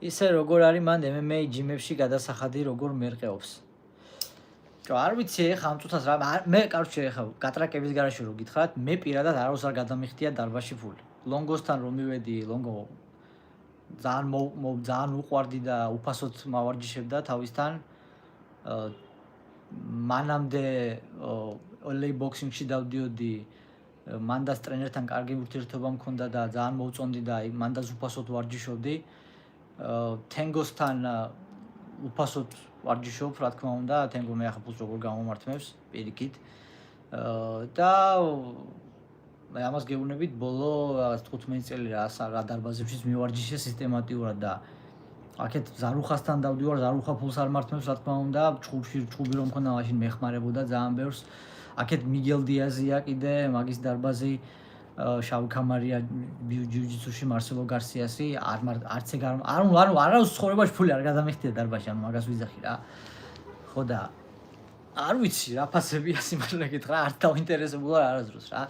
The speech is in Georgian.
ისე როგორ არის მან MMA ჯიმებში გადასახადი როგორ მერყეობს. არ ვიცი ეხა ამ წუთას რა მე კარჩე ეხა გატრაკების გარშე რო გითხრათ მე პირადად არავის არ გადამიხდია დარბაში ფული. ლონგოსთან რომ მივედი ლონგო ძალიან უყვარდი და უფასოდ მავარჯიშებდა თავისთან. მანამდე LA boxing-ში დავდიოდი მანდას ტრენერთან კარგი ურთიერთობა მქონდა და ძალიან მოვწონდი და მანდას უფასოდ ვარჯიშობდი. თენგოსთან უფასოდ ვარჯიშობ, რა თქმა უნდა, თენგო მე ახლა ფულს როგორ გამომართმევს პირიქით. და მე ამას გეუბნებით ბოლო 15 წელი რა დარბაზებშიც მივარჯიშე სისტემატიურად და აქეთ ზარუხასთან დავდივარ, ზარუხა ფულს არ მართმევს, რა თქმა უნდა, ჩხუბი რომ მქონდა მაშინ მეხმარებოდა ძალიან ბევრს. აქეთ მიგელ დიაზია კიდე, მაგის დარბაზი, შავი კამარია ჯიუ-ჯიტსუში მარსელო გარსიასი, არც ეგ არავის ცხოვრებაში ფული არ გადამიხდია დარბაზში, ანუ მაგას ვიძახი რა. ხო და არ ვიცი რა ფასებია სიმართლე გითხრა, არ დავინტერესებულა არასდროს რა.